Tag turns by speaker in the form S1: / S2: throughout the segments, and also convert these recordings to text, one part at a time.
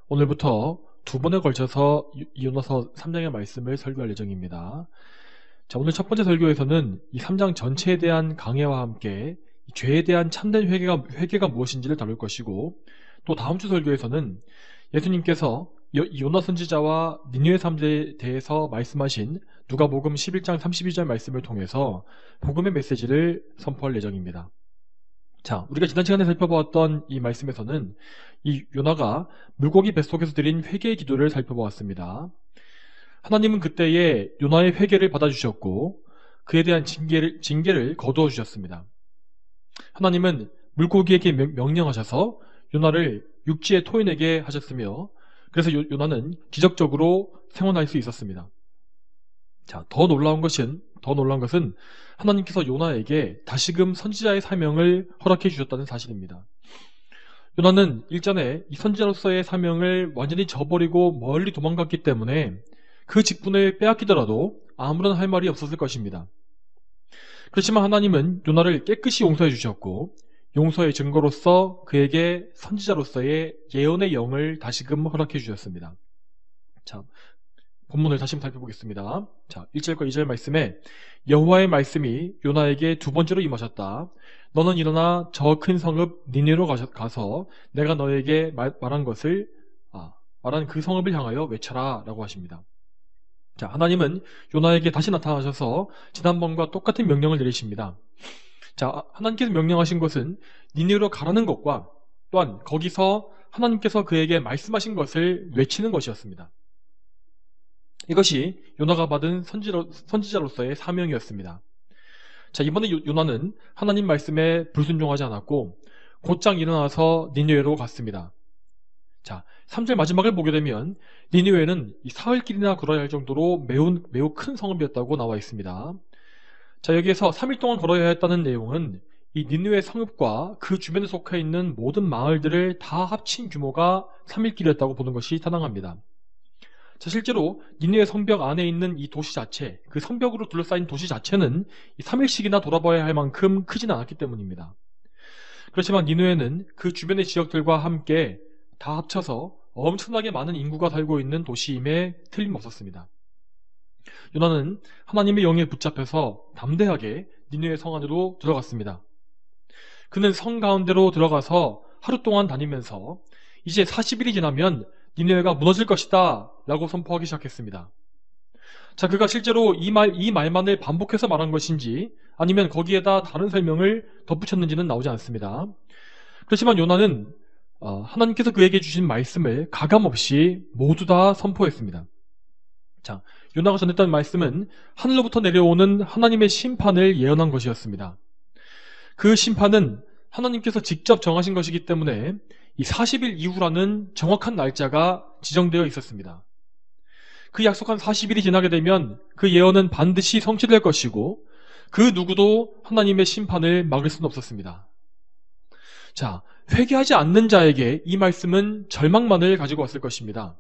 S1: 오늘부터 두 번에 걸쳐서 요나서 3장의 말씀을 설교할 예정입니다. 자, 오늘 첫 번째 설교에서는 이 3장 전체에 대한 강해와 함께 이 죄에 대한 참된 회개가 무엇인지를 다룰 것이고, 또 다음 주 설교에서는 예수님께서 요나 선지자와 니느웨 사람들에 대해서 말씀하신 누가복음 11장 32절 말씀을 통해서 복음의 메시지를 선포할 예정입니다. 자, 우리가 지난 시간에 살펴보았던 이 말씀에서는 이 요나가 물고기 뱃속에서 드린 회개의 기도를 살펴보았습니다. 하나님은 그때에 요나의 회개를 받아주셨고 그에 대한 징계를 거두어 주셨습니다. 하나님은 물고기에게 명령하셔서 요나를 육지에 토해내게 하셨으며, 그래서 요나는 기적적으로 생존할 수 있었습니다. 자, 더 놀라운 것은 하나님께서 요나에게 다시금 선지자의 사명을 허락해 주셨다는 사실입니다. 요나는 일전에 이 선지자로서의 사명을 완전히 저버리고 멀리 도망갔기 때문에 그 직분을 빼앗기더라도 아무런 할 말이 없었을 것입니다. 그렇지만 하나님은 요나를 깨끗이 용서해 주셨고, 용서의 증거로서 그에게 선지자로서의 예언의 영을 다시금 허락해 주셨습니다. 자, 본문을 다시 한번 살펴보겠습니다. 자, 1절과 2절 말씀에 여호와의 말씀이 요나에게 두 번째로 임하셨다. 너는 일어나 저 큰 성읍 니느웨로 가서 내가 너에게 말한 그 성읍을 향하여 외쳐라 라고 하십니다. 자, 하나님은 요나에게 다시 나타나셔서 지난번과 똑같은 명령을 내리십니다. 자, 하나님께서 명령하신 것은 니느웨로 가라는 것과 또한 거기서 하나님께서 그에게 말씀하신 것을 외치는 것이었습니다. 이것이 요나가 받은 선지자로서의 사명이었습니다. 자, 이번에 요나는 하나님 말씀에 불순종하지 않았고 곧장 일어나서 니느웨로 갔습니다. 자, 3절 마지막을 보게 되면 니느웨는 사흘 길이나 걸어야 할 정도로 매우 큰 성읍이었다고 나와 있습니다. 자, 여기에서 3일 동안 걸어야 했다는 내용은 이 니느웨 성읍과 그 주변에 속해 있는 모든 마을들을 다 합친 규모가 3일 길이었다고 보는 것이 타당합니다. 자, 실제로 니느웨 성벽 안에 있는 이 도시 자체, 그 성벽으로 둘러싸인 도시 자체는 3일씩이나 돌아봐야 할 만큼 크진 않았기 때문입니다. 그렇지만 니느웨는 그 주변의 지역들과 함께 다 합쳐서 엄청나게 많은 인구가 살고 있는 도시임에 틀림없었습니다. 요나는 하나님의 영에 붙잡혀서 담대하게 니느웨 성 안으로 들어갔습니다. 그는 성 가운데로 들어가서 하루 동안 다니면서 이제 40일이 지나면 니느웨가 무너질 것이다 라고 선포하기 시작했습니다. 자, 그가 실제로 이 말만을 반복해서 말한 것인지 아니면 거기에다 다른 설명을 덧붙였는지는 나오지 않습니다. 그렇지만 요나는 하나님께서 그에게 주신 말씀을 가감없이 모두 다 선포했습니다. 자, 요나가 전했던 말씀은 하늘로부터 내려오는 하나님의 심판을 예언한 것이었습니다. 그 심판은 하나님께서 직접 정하신 것이기 때문에 이 40일 이후라는 정확한 날짜가 지정되어 있었습니다. 그 약속한 40일이 지나게 되면 그 예언은 반드시 성취될 것이고 그 누구도 하나님의 심판을 막을 수는 없었습니다. 자, 회개하지 않는 자에게 이 말씀은 절망만을 가지고 왔을 것입니다.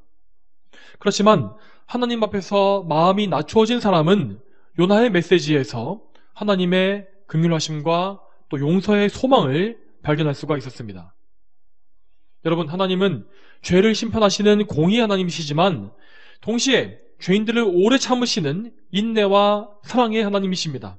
S1: 그렇지만 하나님 앞에서 마음이 낮추어진 사람은 요나의 메시지에서 하나님의 긍휼하심과 또 용서의 소망을 발견할 수가 있었습니다. 여러분, 하나님은 죄를 심판하시는 공의의 하나님이시지만 동시에 죄인들을 오래 참으시는 인내와 사랑의 하나님이십니다.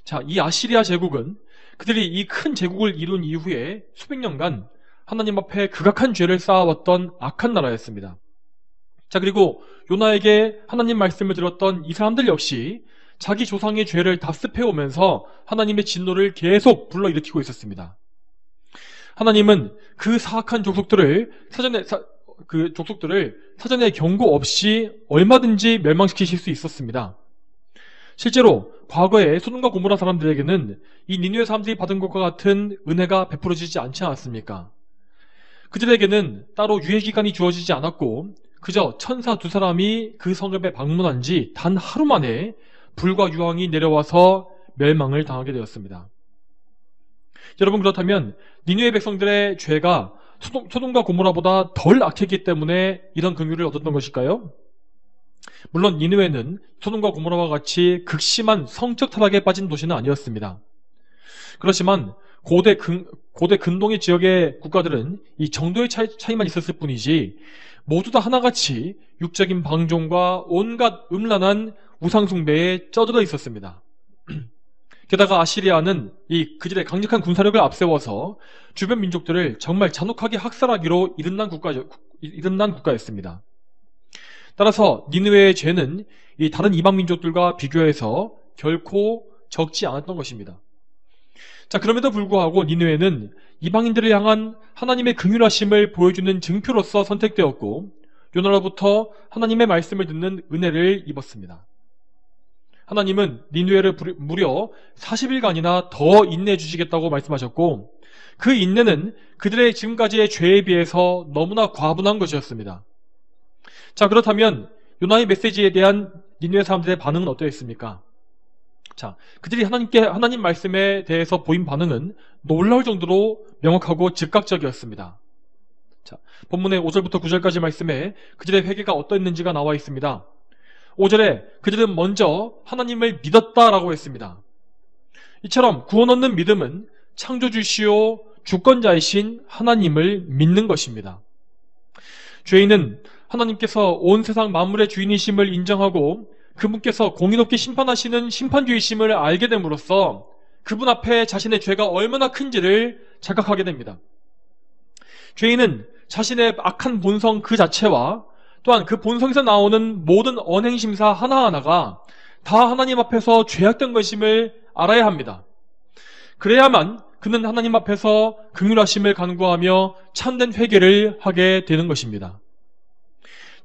S1: 자, 이 아시리아 제국은 그들이 이 큰 제국을 이룬 이후에 수백 년간 하나님 앞에 극악한 죄를 쌓아왔던 악한 나라였습니다. 자, 그리고 요나에게 하나님 말씀을 들었던 이 사람들 역시 자기 조상의 죄를 답습해오면서 하나님의 진노를 계속 불러일으키고 있었습니다. 하나님은 그 사악한 족속들을 사전에 경고 없이 얼마든지 멸망시키실 수 있었습니다. 실제로 과거에 소돔과 고모라 사람들에게는 이 니느웨 사람들이 받은 것과 같은 은혜가 베풀어지지 않지 않았습니까? 그들에게는 따로 유예기간이 주어지지 않았고 그저 천사 두 사람이 그 성읍에 방문한 지 단 하루 만에 불과 유황이 내려와서 멸망을 당하게 되었습니다. 여러분, 그렇다면 니느웨 백성들의 죄가 소돔과 고모라보다 덜 악했기 때문에 이런 긍휼을 얻었던 것일까요? 물론 니느웨는 소돔과 고모라와 같이 극심한 성적 타락에 빠진 도시는 아니었습니다. 그렇지만 고대 근동의 지역의 국가들은 이 정도의 차이만 있었을 뿐이지 모두 다 하나같이 육적인 방종과 온갖 음란한 우상숭배에 쩌들어 있었습니다. 게다가 아시리아는 그들의 강력한 군사력을 앞세워서 주변 민족들을 정말 잔혹하게 학살하기로 이름난 국가였습니다. 따라서 니느웨의 죄는 이 다른 이방 민족들과 비교해서 결코 적지 않았던 것입니다. 자, 그럼에도 불구하고 니느웨는 이방인들을 향한 하나님의 긍휼하심을 보여주는 증표로서 선택되었고 요나로부터 하나님의 말씀을 듣는 은혜를 입었습니다. 하나님은 니느웨를 무려 40일간이나 더 인내해 주시겠다고 말씀하셨고 그 인내는 그들의 지금까지의 죄에 비해서 너무나 과분한 것이었습니다. 자, 그렇다면 요나의 메시지에 대한 니느웨 사람들의 반응은 어떠했습니까? 자, 그들이 하나님 말씀에 대해서 보인 반응은 놀라울 정도로 명확하고 즉각적이었습니다. 자, 본문의 5절부터 9절까지 말씀에 그들의 회개가 어떠했는지가 나와 있습니다. 5절에 그들은 먼저 하나님을 믿었다라고 했습니다. 이처럼 구원 얻는 믿음은 창조주시오 주권자이신 하나님을 믿는 것입니다. 죄인은 하나님께서 온 세상 만물의 주인이심을 인정하고 그분께서 공의롭게 심판하시는 심판주이심을 알게 됨으로써 그분 앞에 자신의 죄가 얼마나 큰지를 자각하게 됩니다. 죄인은 자신의 악한 본성 그 자체와 또한 그 본성에서 나오는 모든 언행심사 하나하나가 다 하나님 앞에서 죄악된 것임을 알아야 합니다. 그래야만 그는 하나님 앞에서 긍휼하심을 간구하며 참된 회개를 하게 되는 것입니다.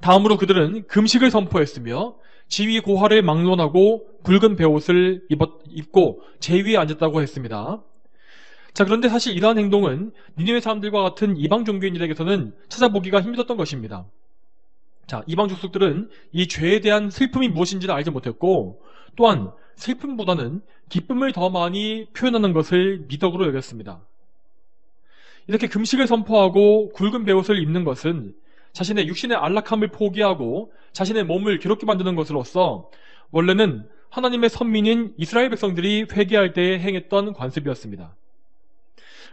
S1: 다음으로 그들은 금식을 선포했으며 지위 고하를 막론하고 붉은 베옷을 입고 제위에 앉았다고 했습니다. 자, 그런데 사실 이러한 행동은 니느웨 사람들과 같은 이방 종교인들에게서는 찾아보기가 힘들었던 것입니다. 자, 이방 족속들은 이 죄에 대한 슬픔이 무엇인지를 알지 못했고 또한 슬픔보다는 기쁨을 더 많이 표현하는 것을 미덕으로 여겼습니다. 이렇게 금식을 선포하고 굵은 베옷을 입는 것은 자신의 육신의 안락함을 포기하고 자신의 몸을 괴롭게 만드는 것으로서 원래는 하나님의 선민인 이스라엘 백성들이 회개할 때에 행했던 관습이었습니다.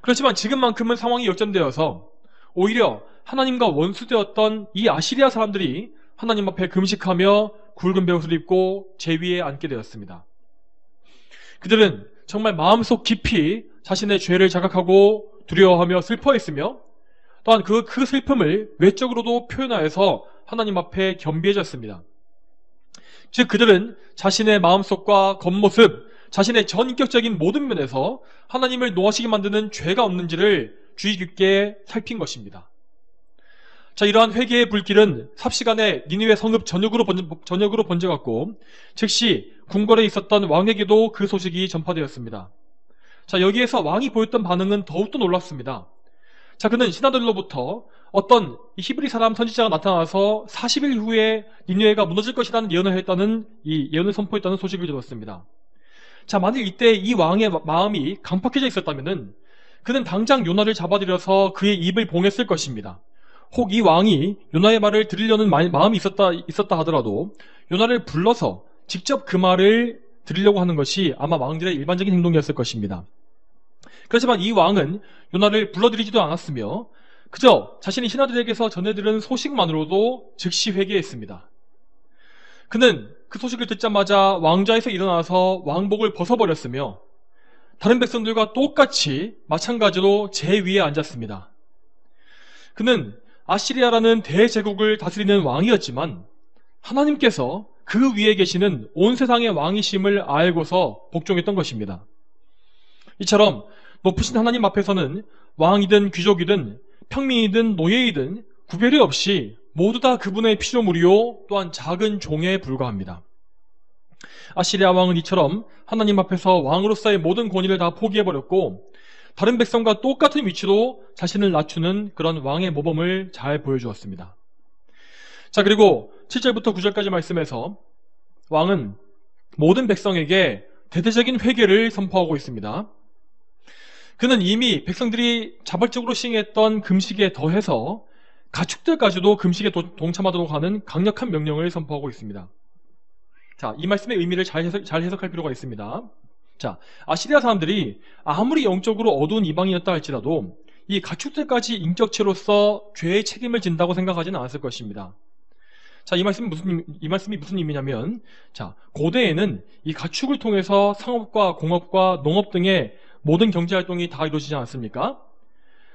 S1: 그렇지만 지금만큼은 상황이 역전되어서 오히려 하나님과 원수되었던 이 아시리아 사람들이 하나님 앞에 금식하며 굵은 베옷을 입고 제위에 앉게 되었습니다. 그들은 정말 마음속 깊이 자신의 죄를 자각하고 두려워하며 슬퍼했으며 또한 그 슬픔을 외적으로도 표현하여서 하나님 앞에 겸비해졌습니다. 즉 그들은 자신의 마음속과 겉모습, 자신의 전인격적인 모든 면에서 하나님을 노하시게 만드는 죄가 없는지를 주의 깊게 살핀 것입니다. 자, 이러한 회개의 불길은 삽시간에 니느웨 성읍 전역으로 번져갔고 즉시 궁궐에 있었던 왕에게도 그 소식이 전파되었습니다. 자, 여기에서 왕이 보였던 반응은 더욱더 놀랍습니다. 자, 그는 신하들로부터 어떤 히브리 사람 선지자가 나타나서 40일 후에 니느웨가 무너질 것이라는 예언을 했다는 이 예언을 선포했다는 소식을 들었습니다. 자, 만일 이때 이 왕의 마음이 강팍해져 있었다면은 그는 당장 요나를 잡아들여서 그의 입을 봉했을 것입니다. 혹 이 왕이 요나의 말을 들으려는 마음이 있었다 하더라도 요나를 불러서 직접 그 말을 들으려고 하는 것이 아마 왕들의 일반적인 행동이었을 것입니다. 그렇지만 이 왕은 요나를 불러들이지도 않았으며 그저 자신의 신하들에게서 전해들은 소식만으로도 즉시 회개했습니다. 그는 그 소식을 듣자마자 왕좌에서 일어나서 왕복을 벗어버렸으며 다른 백성들과 똑같이 마찬가지로 제 위에 앉았습니다. 그는 아시리아라는 대제국을 다스리는 왕이었지만 하나님께서 그 위에 계시는 온 세상의 왕이심을 알고서 복종했던 것입니다. 이처럼 높으신 하나님 앞에서는 왕이든 귀족이든 평민이든 노예이든 구별이 없이 모두 다 그분의 피조물이요 또한 작은 종에 불과합니다. 아시리아 왕은 이처럼 하나님 앞에서 왕으로서의 모든 권위를 다 포기해버렸고 다른 백성과 똑같은 위치로 자신을 낮추는 그런 왕의 모범을 잘 보여주었습니다. 자, 그리고 7절부터 9절까지 말씀에서 왕은 모든 백성에게 대대적인 회개를 선포하고 있습니다. 그는 이미 백성들이 자발적으로 시행했던 금식에 더해서 가축들까지도 금식에 동참하도록 하는 강력한 명령을 선포하고 있습니다. 자, 이 말씀의 의미를 잘 해석할 필요가 있습니다. 자, 아시리아 사람들이 아무리 영적으로 어두운 이방인이었다 할지라도 이 가축들까지 인격체로서 죄의 책임을 진다고 생각하지는 않았을 것입니다. 자, 이 말씀이 무슨 의미냐면, 자, 고대에는 이 가축을 통해서 상업과 공업과 농업 등의 모든 경제활동이 다 이루어지지 않았습니까?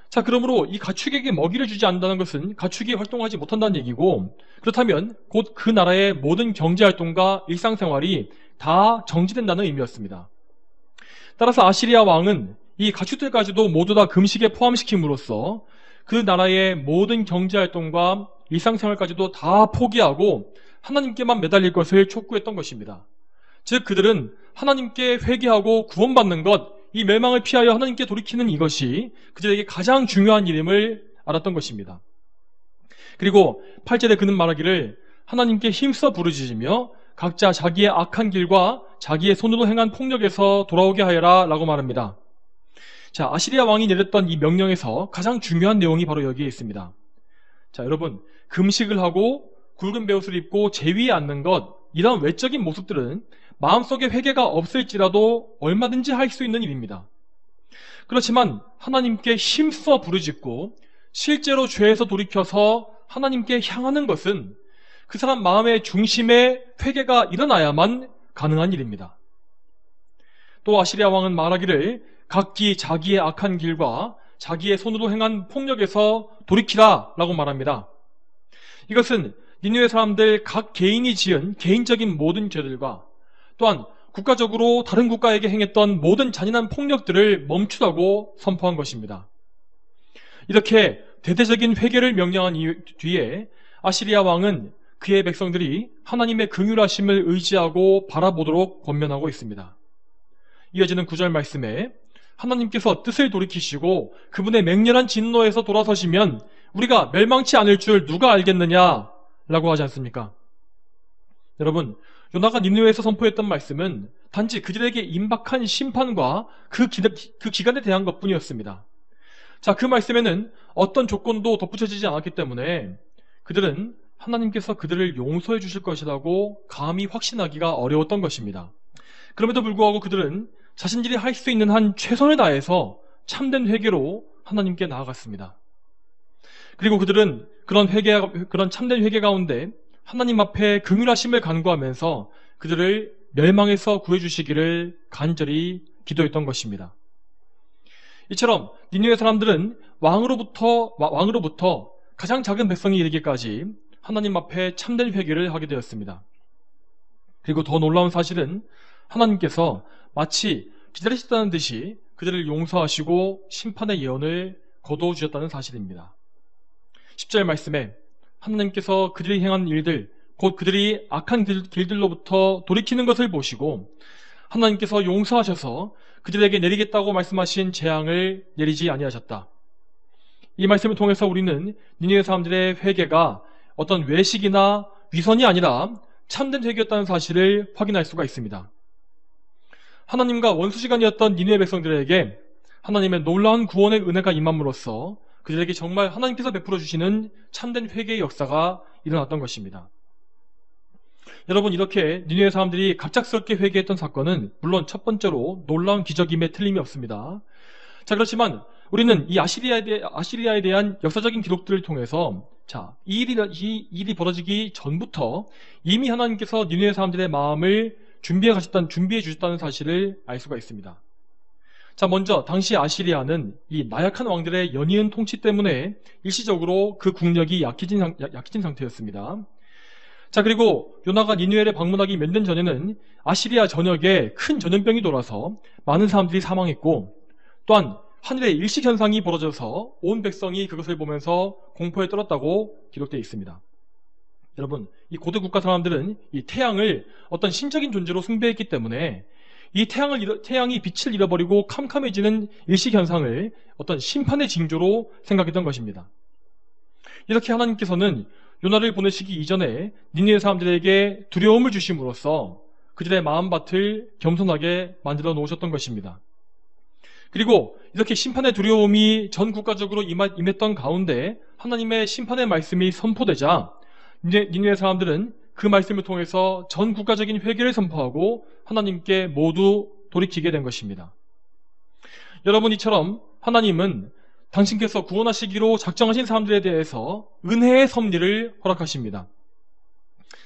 S1: 자, 그러므로 이 가축에게 먹이를 주지 않는다는 것은 가축이 활동하지 못한다는 얘기고, 그렇다면 곧 그 나라의 모든 경제활동과 일상생활이 다 정지된다는 의미였습니다. 따라서 아시리아 왕은 이 가축들까지도 모두 다 금식에 포함시킴으로써 그 나라의 모든 경제활동과 일상생활까지도 다 포기하고 하나님께만 매달릴 것을 촉구했던 것입니다. 즉 그들은 하나님께 회개하고 구원받는 것, 이 멸망을 피하여 하나님께 돌이키는 이것이 그들에게 가장 중요한 일임을 알았던 것입니다. 그리고 8절에 그는 말하기를 하나님께 힘써 부르짖으며 각자 자기의 악한 길과 자기의 손으로 행한 폭력에서 돌아오게 하여라 라고 말합니다. 자, 아시리아 왕이 내렸던 이 명령에서 가장 중요한 내용이 바로 여기에 있습니다. 자, 여러분, 금식을 하고 굵은 베옷을 입고 제위에 앉는 것, 이런 외적인 모습들은 마음속에 회개가 없을지라도 얼마든지 할 수 있는 일입니다. 그렇지만 하나님께 힘써 부르짖고 실제로 죄에서 돌이켜서 하나님께 향하는 것은 그 사람 마음의 중심에 회개가 일어나야만 가능한 일입니다. 또 아시리아 왕은 말하기를 각기 자기의 악한 길과 자기의 손으로 행한 폭력에서 돌이키라 라고 말합니다. 이것은 니느웨 사람들 각 개인이 지은 개인적인 모든 죄들과 또한 국가적으로 다른 국가에게 행했던 모든 잔인한 폭력들을 멈추라고 선포한 것입니다. 이렇게 대대적인 회개를 명령한 뒤에 아시리아 왕은 그의 백성들이 하나님의 긍휼하심을 의지하고 바라보도록 권면하고 있습니다. 이어지는 9절 말씀에 하나님께서 뜻을 돌이키시고 그분의 맹렬한 진노에서 돌아서시면 우리가 멸망치 않을 줄 누가 알겠느냐 라고 하지 않습니까? 여러분, 요나가 니느웨에서 선포했던 말씀은 단지 그들에게 임박한 심판과 그 기간에 대한 것뿐이었습니다. 자, 그 말씀에는 어떤 조건도 덧붙여지지 않았기 때문에 그들은 하나님께서 그들을 용서해 주실 것이라고 감히 확신하기가 어려웠던 것입니다. 그럼에도 불구하고 그들은 자신들이 할 수 있는 한 최선을 다해서 참된 회개로 하나님께 나아갔습니다. 그리고 그들은 그런 참된 회개 가운데 하나님 앞에 긍휼하심을 간구하면서 그들을 멸망에서 구해주시기를 간절히 기도했던 것입니다. 이처럼 니느웨 사람들은 왕으로부터 가장 작은 백성이 이르기까지 하나님 앞에 참된 회개를 하게 되었습니다. 그리고 더 놀라운 사실은 하나님께서 마치 기다리셨다는 듯이 그들을 용서하시고 심판의 예언을 거두어주셨다는 사실입니다. 10절 말씀에 하나님께서 그들이 행한 일들, 곧 그들이 악한 길들로부터 돌이키는 것을 보시고 하나님께서 용서하셔서 그들에게 내리겠다고 말씀하신 재앙을 내리지 아니하셨다. 이 말씀을 통해서 우리는 니느웨 사람들의 회개가 어떤 외식이나 위선이 아니라 참된 회개였다는 사실을 확인할 수가 있습니다. 하나님과 원수지간이었던 니느웨 백성들에게 하나님의 놀라운 구원의 은혜가 임함으로써 그들에게 정말 하나님께서 베풀어 주시는 참된 회개의 역사가 일어났던 것입니다. 여러분, 이렇게 니느웨 사람들이 갑작스럽게 회개했던 사건은 물론 첫 번째로 놀라운 기적임에 틀림이 없습니다. 자, 그렇지만 우리는 이 아시리아에 대한 역사적인 기록들을 통해서 이 일이 벌어지기 전부터 이미 하나님께서 니느웨 사람들의 마음을 준비해 주셨다는 사실을 알 수가 있습니다. 자, 먼저 당시 아시리아는 이 나약한 왕들의 연이은 통치 때문에 일시적으로 그 국력이 약해진 상태였습니다. 자, 그리고 요나가 니느웨를 방문하기 몇 년 전에는 아시리아 전역에 큰 전염병이 돌아서 많은 사람들이 사망했고, 또한 하늘에 일식 현상이 벌어져서 온 백성이 그것을 보면서 공포에 떨었다고 기록되어 있습니다. 여러분, 이 고대 국가 사람들은 이 태양을 어떤 신적인 존재로 숭배했기 때문에 이 태양이 빛을 잃어버리고 캄캄해지는 일식 현상을 어떤 심판의 징조로 생각했던 것입니다. 이렇게 하나님께서는 요나를 보내시기 이전에 니느웨 사람들에게 두려움을 주심으로써 그들의 마음밭을 겸손하게 만들어 놓으셨던 것입니다. 그리고 이렇게 심판의 두려움이 전 국가적으로 임했던 가운데 하나님의 심판의 말씀이 선포되자 니느웨 사람들은 그 말씀을 통해서 전 국가적인 회개를 선포하고 하나님께 모두 돌이키게 된 것입니다. 여러분, 이처럼 하나님은 당신께서 구원하시기로 작정하신 사람들에 대해서 은혜의 섭리를 허락하십니다.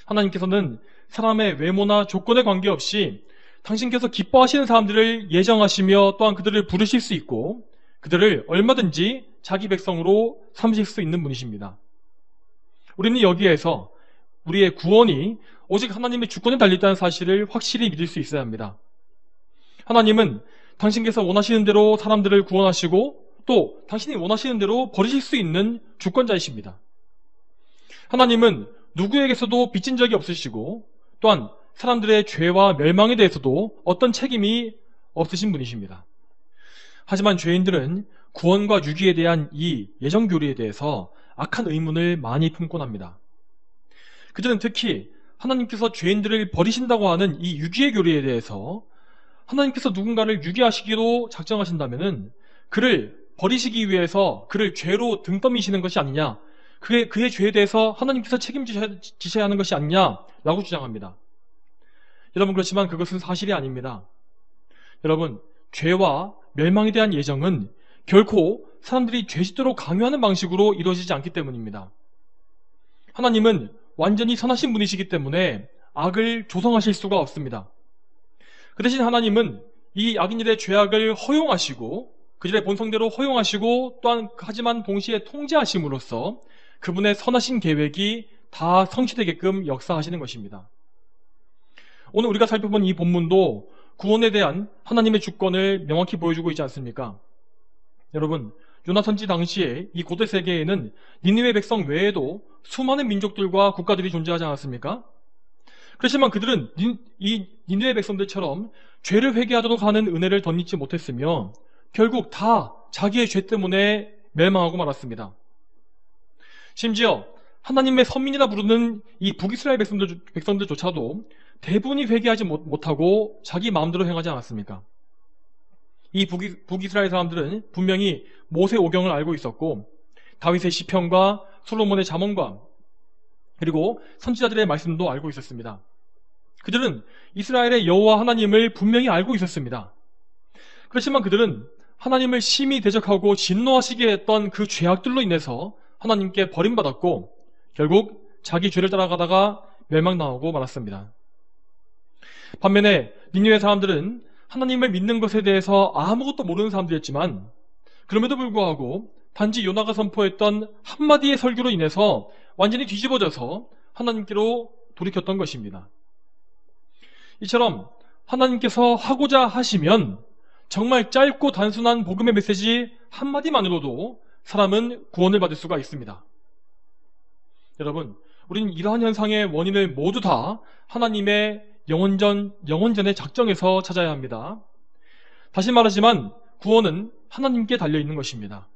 S1: 하나님께서는 사람의 외모나 조건에 관계없이 당신께서 기뻐하시는 사람들을 예정하시며 또한 그들을 부르실 수 있고 그들을 얼마든지 자기 백성으로 삼으실 수 있는 분이십니다. 우리는 여기에서 우리의 구원이 오직 하나님의 주권에 달려있다는 사실을 확실히 믿을 수 있어야 합니다. 하나님은 당신께서 원하시는 대로 사람들을 구원하시고 또 당신이 원하시는 대로 버리실 수 있는 주권자이십니다. 하나님은 누구에게서도 빚진 적이 없으시고 또한 사람들의 죄와 멸망에 대해서도 어떤 책임이 없으신 분이십니다. 하지만 죄인들은 구원과 유기에 대한 이 예정교리에 대해서 악한 의문을 많이 품곤 합니다. 그들은 특히 하나님께서 죄인들을 버리신다고 하는 이 유기의 교리에 대해서 하나님께서 누군가를 유기하시기로 작정하신다면 그를 버리시기 위해서 그를 죄로 등 떠미시는 것이 아니냐, 그의 죄에 대해서 하나님께서 책임지셔야 하는 것이 아니냐라고 주장합니다. 여러분, 그렇지만 그것은 사실이 아닙니다. 여러분, 죄와 멸망에 대한 예정은 결코 사람들이 죄짓도록 강요하는 방식으로 이루어지지 않기 때문입니다. 하나님은 완전히 선하신 분이시기 때문에 악을 조성하실 수가 없습니다. 그 대신 하나님은 이 악인들의 죄악을 허용하시고 그들의 본성대로 허용하시고 또한 하지만 동시에 통제하심으로써 그분의 선하신 계획이 다 성취되게끔 역사하시는 것입니다. 오늘 우리가 살펴본 이 본문도 구원에 대한 하나님의 주권을 명확히 보여주고 있지 않습니까? 여러분, 요나 선지 당시에 이 고대 세계에는 니느웨 백성 외에도 수많은 민족들과 국가들이 존재하지 않았습니까? 그렇지만 그들은 이 니느웨 백성들처럼 죄를 회개하도록 하는 은혜를 덧입지 못했으며 결국 다 자기의 죄 때문에 멸망하고 말았습니다. 심지어 하나님의 선민이라 부르는 이 북이스라엘 백성들조차도 대부분이 회개하지 못하고 자기 마음대로 행하지 않았습니까? 이 북이스라엘 사람들은 분명히 모세 오경을 알고 있었고 다윗의 시편과 솔로몬의 잠언과 그리고 선지자들의 말씀도 알고 있었습니다. 그들은 이스라엘의 여호와 하나님을 분명히 알고 있었습니다. 그렇지만 그들은 하나님을 심히 대적하고 진노하시게 했던 그 죄악들로 인해서 하나님께 버림받았고 결국 자기 죄를 따라가다가 멸망당하고 말았습니다. 반면에 니느웨 사람들은 하나님을 믿는 것에 대해서 아무것도 모르는 사람들이었지만 그럼에도 불구하고 단지 요나가 선포했던 한마디의 설교로 인해서 완전히 뒤집어져서 하나님께로 돌이켰던 것입니다. 이처럼 하나님께서 하고자 하시면 정말 짧고 단순한 복음의 메시지 한마디만으로도 사람은 구원을 받을 수가 있습니다. 여러분, 우리는 이러한 현상의 원인을 모두 다 하나님의 영원전의 작정에서 찾아야 합니다. 다시 말하지만 구원은 하나님께 달려있는 것입니다.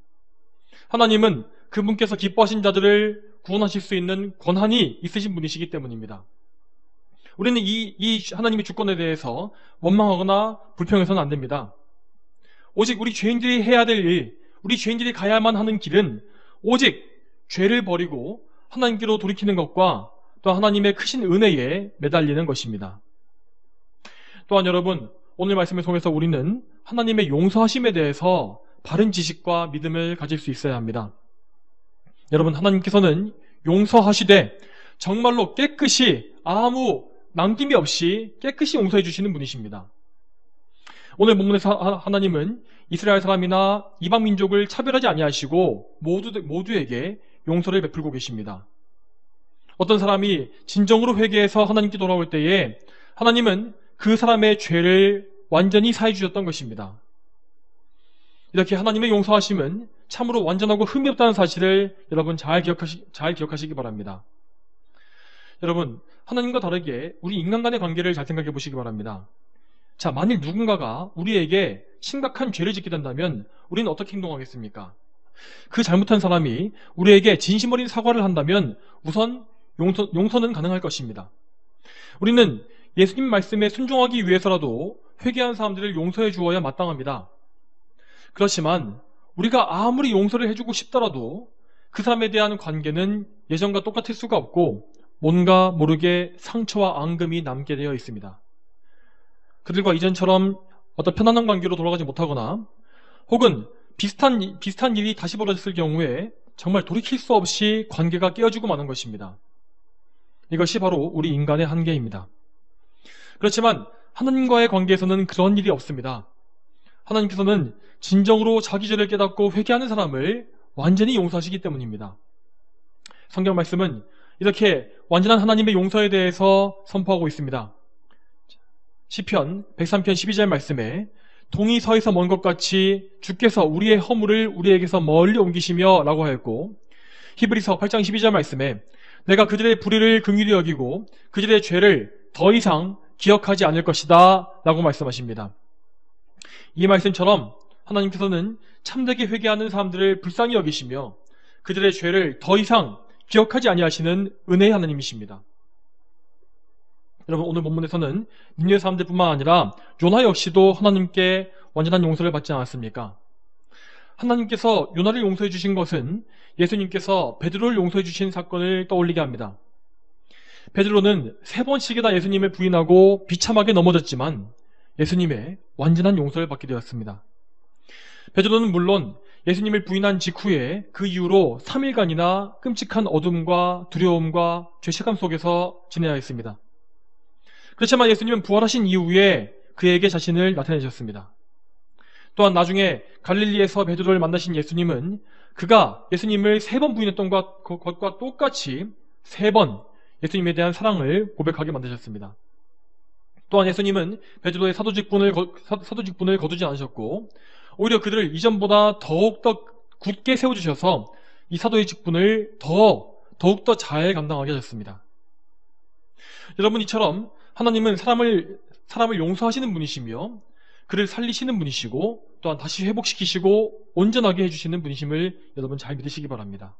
S1: 하나님은 그분께서 기뻐하신 자들을 구원하실 수 있는 권한이 있으신 분이시기 때문입니다. 우리는 이 하나님의 주권에 대해서 원망하거나 불평해서는 안 됩니다. 오직 우리 죄인들이 해야 될 일, 우리 죄인들이 가야만 하는 길은 오직 죄를 버리고 하나님께로 돌이키는 것과 또 하나님의 크신 은혜에 매달리는 것입니다. 또한 여러분, 오늘 말씀을 통해서 우리는 하나님의 용서하심에 대해서 바른 지식과 믿음을 가질 수 있어야 합니다. 여러분, 하나님께서는 용서하시되 정말로 깨끗이 아무 남김이 없이 깨끗이 용서해 주시는 분이십니다. 오늘 본문에서 하나님은 이스라엘 사람이나 이방 민족을 차별하지 아니하시고 모두에게 용서를 베풀고 계십니다. 어떤 사람이 진정으로 회개해서 하나님께 돌아올 때에 하나님은 그 사람의 죄를 완전히 사해 주셨던 것입니다. 이렇게 하나님의 용서하심은 참으로 완전하고 흠이 없다는 사실을 여러분 잘 기억하시기 바랍니다. 여러분, 하나님과 다르게 우리 인간 간의 관계를 잘 생각해 보시기 바랍니다. 자, 만일 누군가가 우리에게 심각한 죄를 짓게 된다면 우리는 어떻게 행동하겠습니까? 그 잘못한 사람이 우리에게 진심 어린 사과를 한다면 우선 용서는 가능할 것입니다. 우리는 예수님 말씀에 순종하기 위해서라도 회개한 사람들을 용서해 주어야 마땅합니다. 그렇지만 우리가 아무리 용서를 해주고 싶더라도 그 사람에 대한 관계는 예전과 똑같을 수가 없고 뭔가 모르게 상처와 앙금이 남게 되어 있습니다. 그들과 이전처럼 어떤 편안한 관계로 돌아가지 못하거나 혹은 비슷한 일이 다시 벌어졌을 경우에 정말 돌이킬 수 없이 관계가 깨어지고 마는 것입니다. 이것이 바로 우리 인간의 한계입니다. 그렇지만 하나님과의 관계에서는 그런 일이 없습니다. 하나님께서는 진정으로 자기 죄를 깨닫고 회개하는 사람을 완전히 용서하시기 때문입니다. 성경 말씀은 이렇게 완전한 하나님의 용서에 대해서 선포하고 있습니다. 시편 103편 12절 말씀에 동이 서에서 먼 것 같이 주께서 우리의 허물을 우리에게서 멀리 옮기시며 라고 하였고, 히브리서 8장 12절 말씀에 내가 그들의 불의를 긍휼히 여기고 그들의 죄를 더 이상 기억하지 않을 것이다 라고 말씀하십니다. 이 말씀처럼 하나님께서는 참되게 회개하는 사람들을 불쌍히 여기시며 그들의 죄를 더 이상 기억하지 아니하시는 은혜의 하나님이십니다. 여러분, 오늘 본문에서는 니느웨 사람들뿐만 아니라 요나 역시도 하나님께 완전한 용서를 받지 않았습니까? 하나님께서 요나를 용서해 주신 것은 예수님께서 베드로를 용서해 주신 사건을 떠올리게 합니다. 베드로는 3번씩이나 예수님을 부인하고 비참하게 넘어졌지만 예수님의 완전한 용서를 받게 되었습니다. 베드로는 물론 예수님을 부인한 직후에 그 이후로 3일간이나 끔찍한 어둠과 두려움과 죄책감 속에서 지내야 했습니다. 그렇지만 예수님은 부활하신 이후에 그에게 자신을 나타내셨습니다. 또한 나중에 갈릴리에서 베드로를 만나신 예수님은 그가 예수님을 3번 부인했던 것과 똑같이 3번 예수님에 대한 사랑을 고백하게 만드셨습니다. 또한 예수님은 베드로의 사도 직분을 거두지 않으셨고 오히려 그들을 이전보다 더욱더 굳게 세워주셔서 이 사도의 직분을 더욱더 잘 감당하게 하셨습니다. 여러분, 이처럼 하나님은 사람을 용서하시는 분이시며 그를 살리시는 분이시고 또한 다시 회복시키시고 온전하게 해주시는 분이심을 여러분 잘 믿으시기 바랍니다.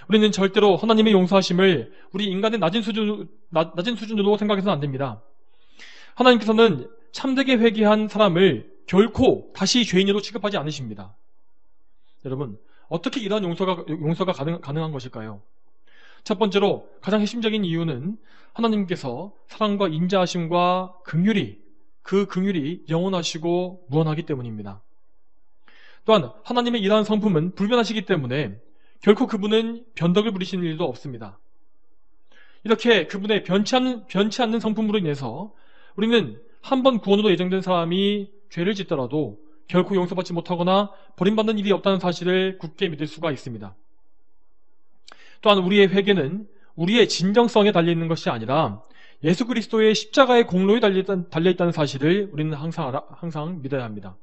S1: 우리는 절대로 하나님의 용서하심을 우리 인간의 낮은 수준으로 생각해서는 안 됩니다. 하나님께서는 참되게 회개한 사람을 결코 다시 죄인으로 취급하지 않으십니다. 여러분, 어떻게 이러한 용서가 가능한 것일까요? 첫 번째로 가장 핵심적인 이유는 하나님께서 사랑과 인자하심과 그 긍휼이 영원하시고 무한하기 때문입니다. 또한 하나님의 이러한 성품은 불변하시기 때문에 결코 그분은 변덕을 부리시는 일도 없습니다. 이렇게 그분의 변치 않는 성품으로 인해서 우리는 한 번 구원으로 예정된 사람이 죄를 짓더라도 결코 용서받지 못하거나 버림받는 일이 없다는 사실을 굳게 믿을 수가 있습니다. 또한 우리의 회개는 우리의 진정성에 달려있는 것이 아니라 예수 그리스도의 십자가의 공로에 달려있다는 사실을 우리는 항상 믿어야 합니다.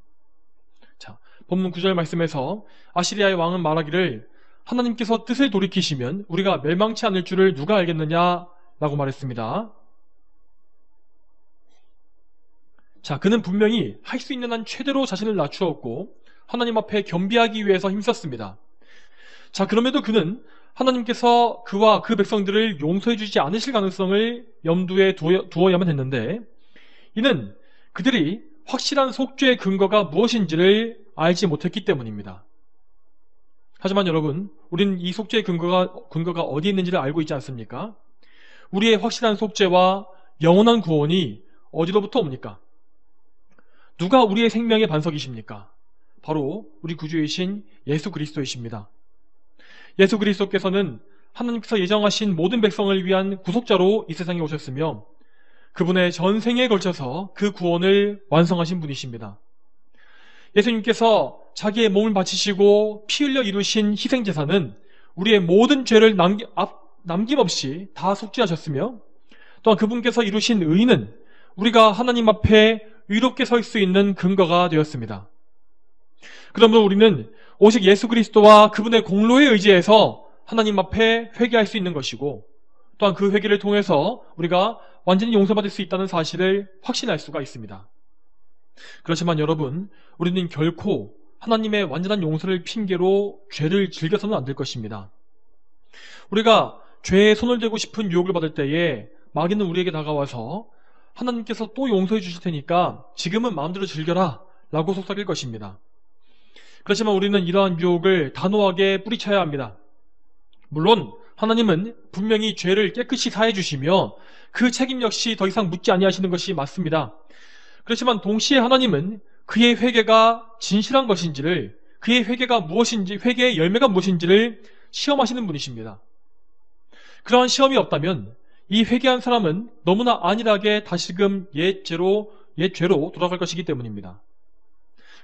S1: 자, 본문 9절 말씀에서 아시리아의 왕은 말하기를 하나님께서 뜻을 돌이키시면 우리가 멸망치 않을 줄을 누가 알겠느냐 라고 말했습니다. 자, 그는 분명히 할 수 있는 한 최대로 자신을 낮추었고 하나님 앞에 겸비하기 위해서 힘썼습니다. 자, 그럼에도 그는 하나님께서 그와 그 백성들을 용서해 주지 않으실 가능성을 염두에 두어야만 했는데 이는 그들이 확실한 속죄의 근거가 무엇인지를 알지 못했기 때문입니다. 하지만 여러분, 우리는 이 속죄의 근거가 어디에 있는지를 알고 있지 않습니까? 우리의 확실한 속죄와 영원한 구원이 어디로부터 옵니까? 누가 우리의 생명의 반석이십니까? 바로 우리 구주이신 예수 그리스도이십니다. 예수 그리스도께서는 하나님께서 예정하신 모든 백성을 위한 구속자로 이 세상에 오셨으며 그분의 전생에 걸쳐서 그 구원을 완성하신 분이십니다. 예수님께서 자기의 몸을 바치시고 피 흘려 이루신 희생제사는 우리의 모든 죄를 남김없이 다 속죄하셨으며 또한 그분께서 이루신 의는 우리가 하나님 앞에 의롭게 설 수 있는 근거가 되었습니다. 그러므로 우리는 오직 예수 그리스도와 그분의 공로에 의지해서 하나님 앞에 회개할 수 있는 것이고 또한 그 회개를 통해서 우리가 완전히 용서받을 수 있다는 사실을 확신할 수가 있습니다. 그렇지만 여러분, 우리는 결코 하나님의 완전한 용서를 핑계로 죄를 즐겨서는 안 될 것입니다. 우리가 죄에 손을 대고 싶은 유혹을 받을 때에 마귀는 우리에게 다가와서 하나님께서 또 용서해 주실 테니까 지금은 마음대로 즐겨라 라고 속삭일 것입니다. 그렇지만 우리는 이러한 유혹을 단호하게 뿌리쳐야 합니다. 물론 하나님은 분명히 죄를 깨끗이 사해 주시며 그 책임 역시 더 이상 묻지 아니하시는 것이 맞습니다. 그렇지만 동시에 하나님은 그의 회개가 진실한 것인지를, 그의 회개가 무엇인지, 회개의 열매가 무엇인지를 시험하시는 분이십니다. 그러한 시험이 없다면 이 회개한 사람은 너무나 안일하게 다시금 옛 죄로 돌아갈 것이기 때문입니다.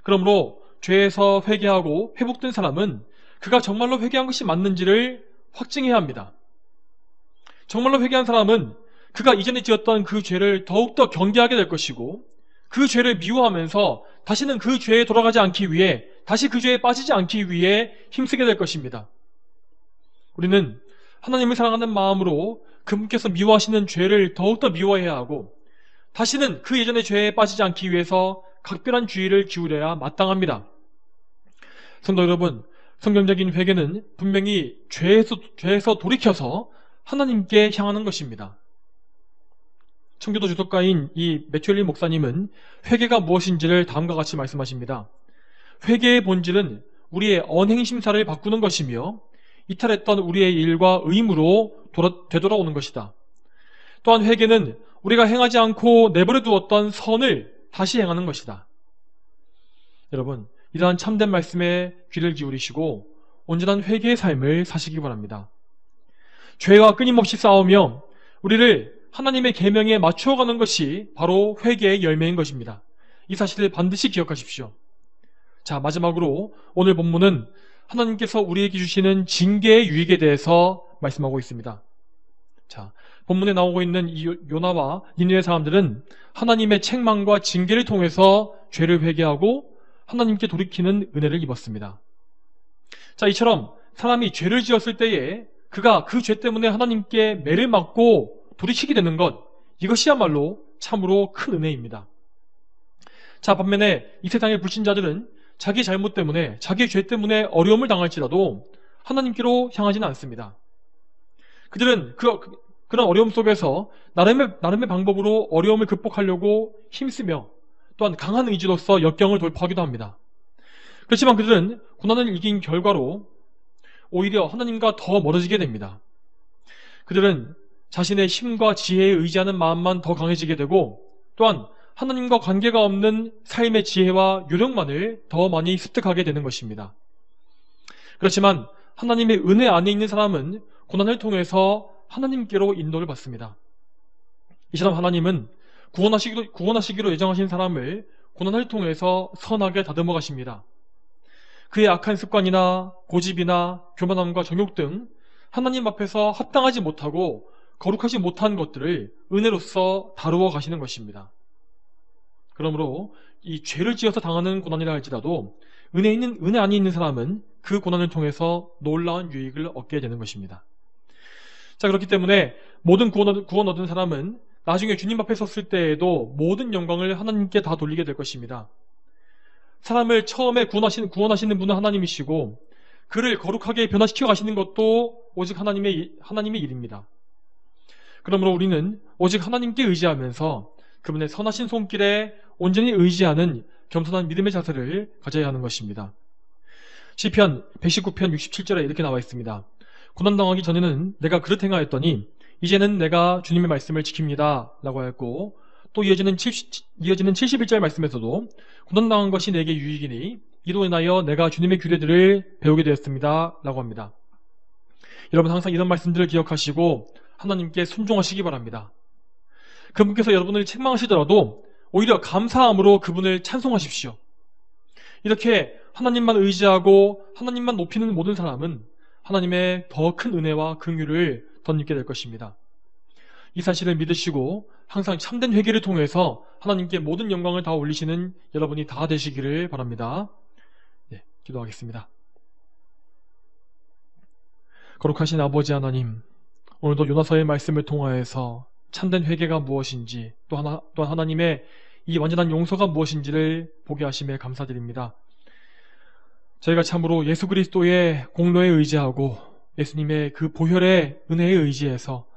S1: 그러므로 죄에서 회개하고 회복된 사람은 그가 정말로 회개한 것이 맞는지를 확증해야 합니다. 정말로 회개한 사람은 그가 이전에 지었던 그 죄를 더욱더 경계하게 될 것이고, 그 죄를 미워하면서 다시는 그 죄에 돌아가지 않기 위해, 다시 그 죄에 빠지지 않기 위해 힘쓰게 될 것입니다. 우리는 하나님을 사랑하는 마음으로 그분께서 미워하시는 죄를 더욱더 미워해야 하고, 다시는 그 예전의 죄에 빠지지 않기 위해서 각별한 주의를 기울여야 마땅합니다. 성도 여러분, 성경적인 회개는 분명히 죄에서 돌이켜서 하나님께 향하는 것입니다. 청교도 주석가인 이 매튜엘리 목사님은 회개가 무엇인지를 다음과 같이 말씀하십니다. 회개의 본질은 우리의 언행심사를 바꾸는 것이며 이탈했던 우리의 일과 의무로 되돌아오는 것이다. 또한 회개는 우리가 행하지 않고 내버려 두었던 선을 다시 행하는 것이다. 여러분, 이러한 참된 말씀에 귀를 기울이시고 온전한 회개의 삶을 사시기 바랍니다. 죄와 끊임없이 싸우며 우리를 하나님의 계명에 맞추어가는 것이 바로 회개의 열매인 것입니다. 이 사실을 반드시 기억하십시오. 자, 마지막으로 오늘 본문은 하나님께서 우리에게 주시는 징계의 유익에 대해서 말씀하고 있습니다. 자, 본문에 나오고 있는 이 요나와 니느웨 사람들은 하나님의 책망과 징계를 통해서 죄를 회개하고 하나님께 돌이키는 은혜를 입었습니다. 자, 이처럼 사람이 죄를 지었을 때에 그가 그 죄 때문에 하나님께 매를 맞고 돌이키게 되는 것, 이것이야말로 참으로 큰 은혜입니다. 자, 반면에 이 세상의 불신자들은 자기 잘못 때문에, 자기 죄 때문에 어려움을 당할지라도 하나님께로 향하지는 않습니다. 그들은 그런 어려움 속에서 나름의 방법으로 어려움을 극복하려고 힘쓰며 또한 강한 의지로서 역경을 돌파하기도 합니다. 그렇지만 그들은 고난을 이긴 결과로 오히려 하나님과 더 멀어지게 됩니다. 그들은 자신의 힘과 지혜에 의지하는 마음만 더 강해지게 되고, 또한 하나님과 관계가 없는 삶의 지혜와 요령만을 더 많이 습득하게 되는 것입니다. 그렇지만 하나님의 은혜 안에 있는 사람은 고난을 통해서 하나님께로 인도를 받습니다. 이처럼 하나님은 구원하시기로 예정하신 사람을 고난을 통해서 선하게 다듬어 가십니다. 그의 악한 습관이나 고집이나 교만함과 정욕 등 하나님 앞에서 합당하지 못하고 거룩하지 못한 것들을 은혜로서 다루어 가시는 것입니다. 그러므로 이 죄를 지어서 당하는 고난이라 할지라도 은혜 안에 있는 사람은 그 고난을 통해서 놀라운 유익을 얻게 되는 것입니다. 자, 그렇기 때문에 모든 구원 얻은 사람은 나중에 주님 앞에 섰을 때에도 모든 영광을 하나님께 다 돌리게 될 것입니다. 사람을 처음에 구원하시는 분은 하나님이시고 그를 거룩하게 변화시켜 가시는 것도 오직 하나님의 일입니다. 그러므로 우리는 오직 하나님께 의지하면서 그분의 선하신 손길에 온전히 의지하는 겸손한 믿음의 자세를 가져야 하는 것입니다. 시편 119편 67절에 이렇게 나와 있습니다. 고난당하기 전에는 내가 그릇 행하였더니 이제는 내가 주님의 말씀을 지킵니다 라고 하였고, 또 이어지는 71절 말씀에서도 고난당한 것이 내게 유익이니 이로 인하여 내가 주님의 규례들을 배우게 되었습니다 라고 합니다. 여러분, 항상 이런 말씀들을 기억하시고 하나님께 순종하시기 바랍니다. 그분께서 여러분을 책망하시더라도 오히려 감사함으로 그분을 찬송하십시오. 이렇게 하나님만 의지하고 하나님만 높이는 모든 사람은 하나님의 더 큰 은혜와 긍휼을 덧입게 될 것입니다. 이 사실을 믿으시고 항상 참된 회개를 통해서 하나님께 모든 영광을 다 올리시는 여러분이 다 되시기를 바랍니다. 네, 기도하겠습니다. 거룩하신 아버지 하나님, 오늘도 요나서의 말씀을 통하여서 참된 회개가 무엇인지, 또한 하나님의 이 완전한 용서가 무엇인지를 보게 하심에 감사드립니다. 저희가 참으로 예수 그리스도의 공로에 의지하고 예수님의 그 보혈의 은혜에 의지해서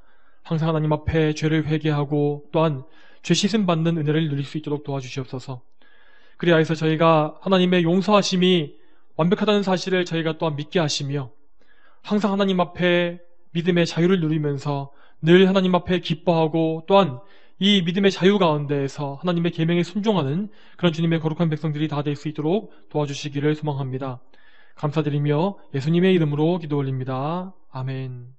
S1: 항상 하나님 앞에 죄를 회개하고 또한 죄 씻음 받는 은혜를 누릴 수 있도록 도와주시옵소서. 그리하여서 저희가 하나님의 용서하심이 완벽하다는 사실을 저희가 또한 믿게 하시며 항상 하나님 앞에 믿음의 자유를 누리면서 늘 하나님 앞에 기뻐하고 또한 이 믿음의 자유 가운데에서 하나님의 계명에 순종하는 그런 주님의 거룩한 백성들이 다 될 수 있도록 도와주시기를 소망합니다. 감사드리며 예수님의 이름으로 기도 올립니다. 아멘.